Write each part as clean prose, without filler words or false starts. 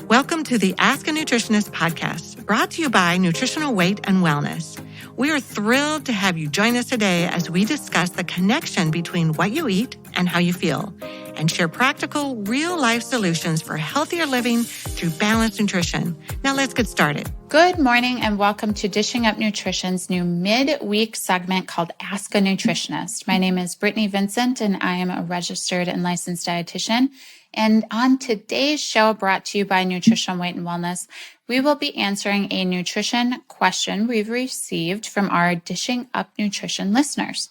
Welcome to the Ask a Nutritionist podcast, brought to you by Nutritional Weight and Wellness. We are thrilled to have you join us today as we discuss the connection between what you eat and how you feel, and share practical, real-life solutions for healthier living through balanced nutrition. Now let's get started. Good morning and welcome to Dishing Up Nutrition's new mid-week segment called Ask a Nutritionist. My name is Britni Vincent and I am a registered and licensed dietitian. And on today's show, brought to you by Nutritional Weight and Wellness, we will be answering a nutrition question we've received from our Dishing Up Nutrition listeners.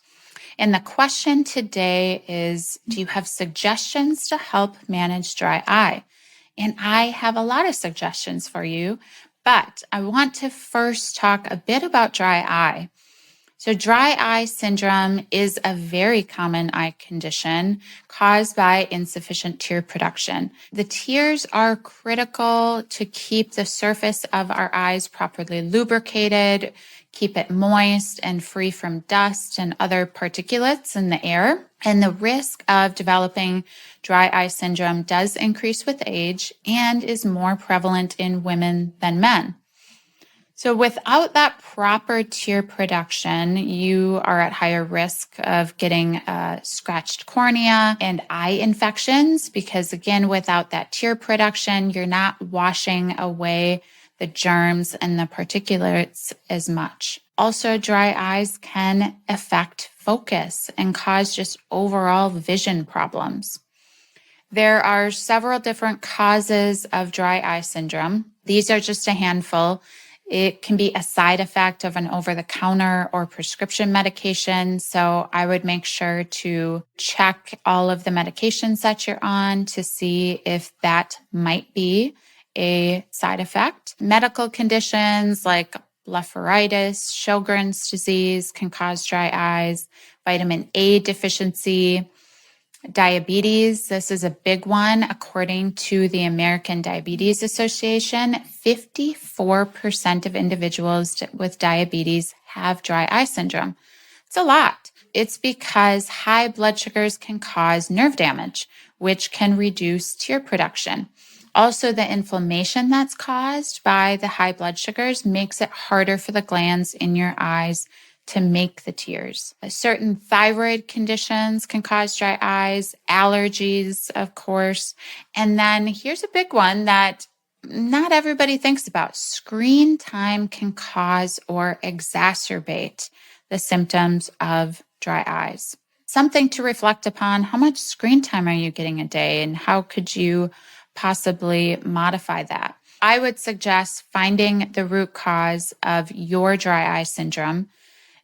And the question today is, do you have suggestions to help manage dry eye? And I have a lot of suggestions for you, but I want to first talk a bit about dry eye. So dry eye syndrome is a very common eye condition caused by insufficient tear production. The tears are critical to keep the surface of our eyes properly lubricated, keep it moist and free from dust and other particulates in the air. And the risk of developing dry eye syndrome does increase with age and is more prevalent in women than men. So without that proper tear production, you are at higher risk of getting scratched cornea and eye infections because, again, without that tear production, you're not washing away the germs and the particulates as much. Also, dry eyes can affect focus and cause just overall vision problems. There are several different causes of dry eye syndrome. These are just a handful. It can be a side effect of an over-the-counter or prescription medication. So I would make sure to check all of the medications that you're on to see if that might be a side effect. Medical conditions like blepharitis, Sjogren's disease can cause dry eyes, vitamin A deficiency, diabetes. This is a big one. According to the American Diabetes Association, 54% of individuals with diabetes have dry eye syndrome. It's a lot. It's because high blood sugars can cause nerve damage, which can reduce tear production. Also, the inflammation that's caused by the high blood sugars makes it harder for the glands in your eyes to make the tears. Certain thyroid conditions can cause dry eyes, allergies, of course. And then here's a big one that not everybody thinks about. Screen time can cause or exacerbate the symptoms of dry eyes. Something to reflect upon: how much screen time are you getting a day and how could you possibly modify that? I would suggest finding the root cause of your dry eye syndrome.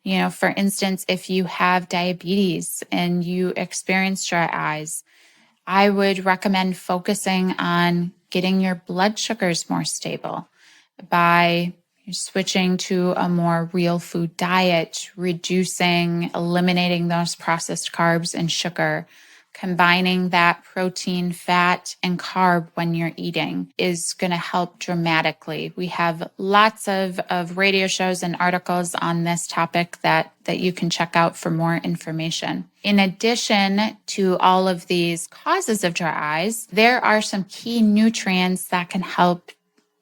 You know, for instance, if you have diabetes and you experience dry eyes, I would recommend focusing on getting your blood sugars more stable by switching to a more real food diet, eliminating those processed carbs and sugar. Combining that protein, fat, and carb when you're eating is going to help dramatically. We have lots of radio shows and articles on this topic that you can check out for more information. In addition to all of these causes of dry eyes, there are some key nutrients that can help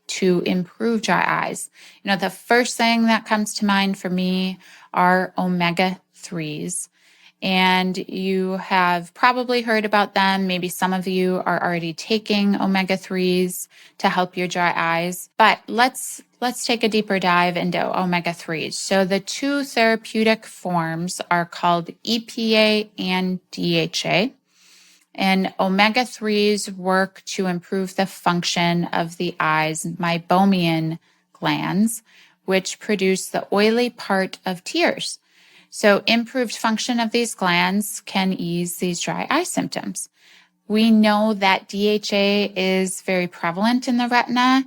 to improve dry eyes. You know, the first thing that comes to mind for me are omega-3s. And you have probably heard about them. Maybe some of you are already taking omega-3s to help your dry eyes. But let's take a deeper dive into omega-3s. So the two therapeutic forms are called EPA and DHA. And omega-3s work to improve the function of the eye's meibomian glands, which produce the oily part of tears. So improved function of these glands can ease these dry eye symptoms. We know that DHA is very prevalent in the retina.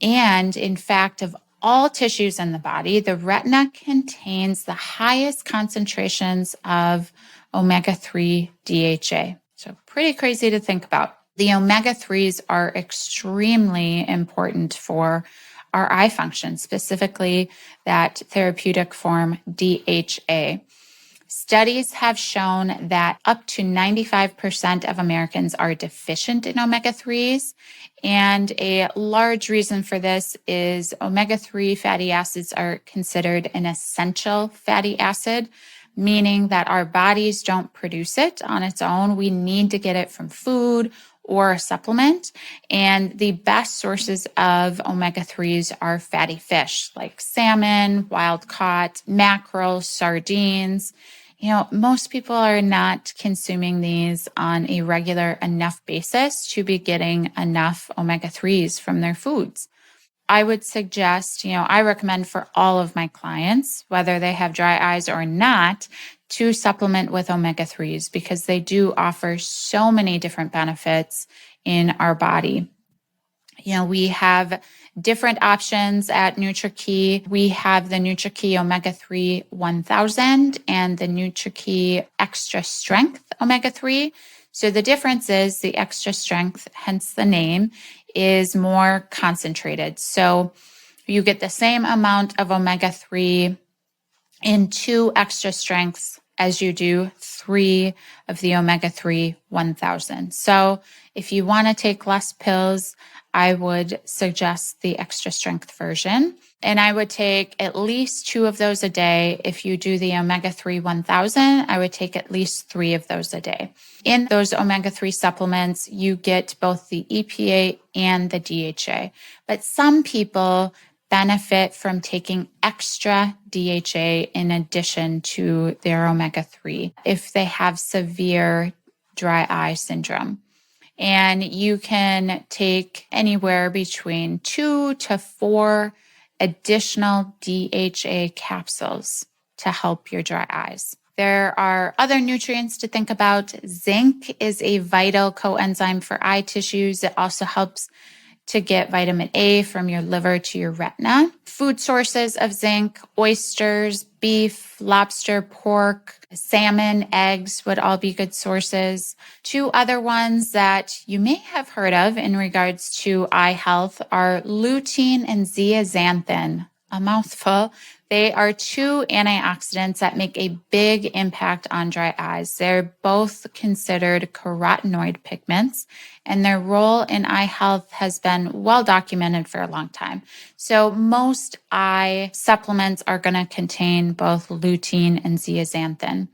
And in fact, of all tissues in the body, the retina contains the highest concentrations of omega-3 DHA. So pretty crazy to think about. The omega-3s are extremely important for our eye function, specifically that therapeutic form DHA. Studies have shown that up to 95% of Americans are deficient in omega-3s. And a large reason for this is omega-3 fatty acids are considered an essential fatty acid, meaning that our bodies don't produce it on its own. We need to get it from food or a supplement. And the best sources of omega-3s are fatty fish like salmon, wild caught, mackerel, sardines. Most people are not consuming these on a regular enough basis to be getting enough omega-3s from their foods. I would suggest, I recommend for all of my clients, whether they have dry eyes or not, to supplement with omega-3s because they do offer so many different benefits in our body. We have different options at NutriKey. We have the NutriKey Omega-3 1000 and the NutriKey Extra Strength Omega-3. So the difference is the extra strength, hence the name, is more concentrated. So you get the same amount of omega-3 in 2 extra strengths as you do 3 of the omega-3 1000. So if you want to take less pills, I would suggest the extra strength version. And I would take at least 2 of those a day. If you do the omega-3 1000, I would take at least 3 of those a day. In those omega-3 supplements, you get both the EPA and the DHA. But some people benefit from taking extra DHA in addition to their omega-3 if they have severe dry eye syndrome. And you can take anywhere between 2 to 4 additional DHA capsules to help your dry eyes. There are other nutrients to think about. Zinc is a vital coenzyme for eye tissues. It also helps to get vitamin A from your liver to your retina. Food sources of zinc, oysters, beef, lobster, pork, salmon, eggs would all be good sources. 2 other ones that you may have heard of in regards to eye health are lutein and zeaxanthin. A mouthful. They are 2 antioxidants that make a big impact on dry eyes. They're both considered carotenoid pigments, and their role in eye health has been well documented for a long time. So most eye supplements are going to contain both lutein and zeaxanthin.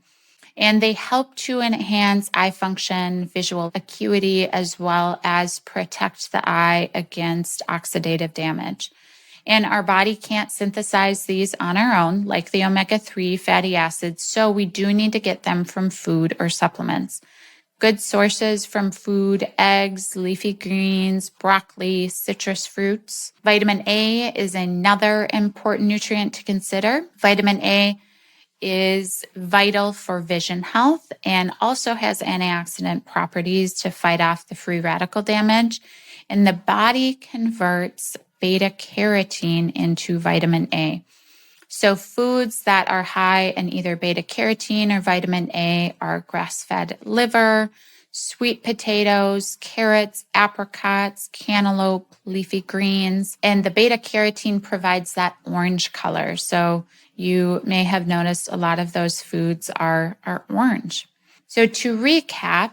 And they help to enhance eye function, visual acuity, as well as protect the eye against oxidative damage. And our body can't synthesize these on our own, like the omega-3 fatty acids, so we do need to get them from food or supplements. Good sources from food: eggs, leafy greens, broccoli, citrus fruits. Vitamin A is another important nutrient to consider. Vitamin A is vital for vision health and also has antioxidant properties to fight off the free radical damage. And the body converts beta carotene into vitamin A. So foods that are high in either beta carotene or vitamin A are grass-fed liver, sweet potatoes, carrots, apricots, cantaloupe, leafy greens, and the beta carotene provides that orange color. So you may have noticed a lot of those foods are orange. So to recap,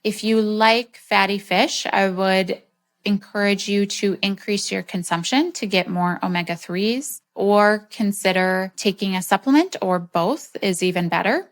if you like fatty fish, I would encourage you to increase your consumption to get more omega-3s, or consider taking a supplement, or both is even better.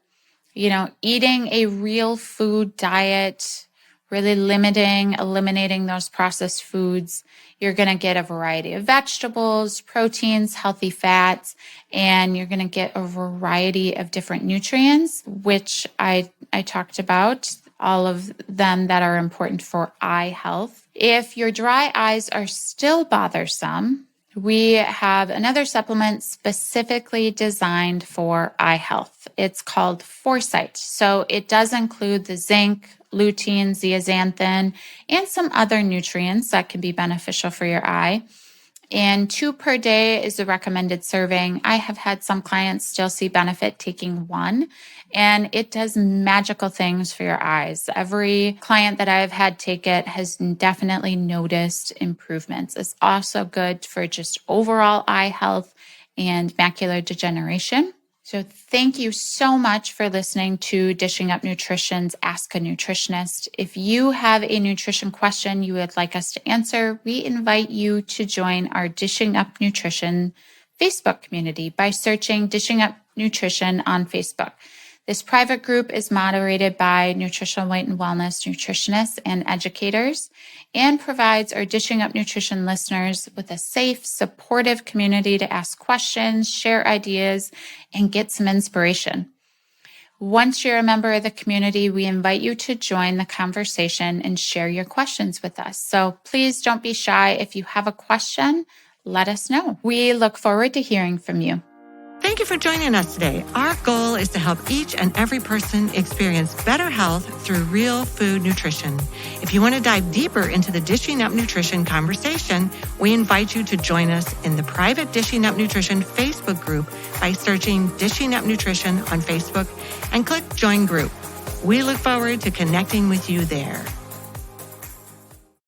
Eating a real food diet, really eliminating those processed foods. You're going to get a variety of vegetables, proteins, healthy fats, and you're going to get a variety of different nutrients, which I talked about, all of them that are important for eye health. If your dry eyes are still bothersome, we have another supplement specifically designed for eye health. It's called Foresight. So it does include the zinc, lutein, zeaxanthin, and some other nutrients that can be beneficial for your eye. And 2 per day is the recommended serving. I have had some clients still see benefit taking 1, and it does magical things for your eyes. Every client that I've had take it has definitely noticed improvements. It's also good for just overall eye health and macular degeneration. So thank you so much for listening to Dishing Up Nutrition's Ask a Nutritionist. If you have a nutrition question you would like us to answer, we invite you to join our Dishing Up Nutrition Facebook community by searching Dishing Up Nutrition on Facebook. This private group is moderated by nutritional weight and wellness nutritionists and educators and provides our Dishing Up Nutrition listeners with a safe, supportive community to ask questions, share ideas, and get some inspiration. Once you're a member of the community, we invite you to join the conversation and share your questions with us. So please don't be shy. If you have a question, let us know. We look forward to hearing from you. Thank you for joining us today. Our goal is to help each and every person experience better health through real food nutrition. If you want to dive deeper into the Dishing Up Nutrition conversation, we invite you to join us in the private Dishing Up Nutrition Facebook group by searching Dishing Up Nutrition on Facebook and click Join Group. We look forward to connecting with you there.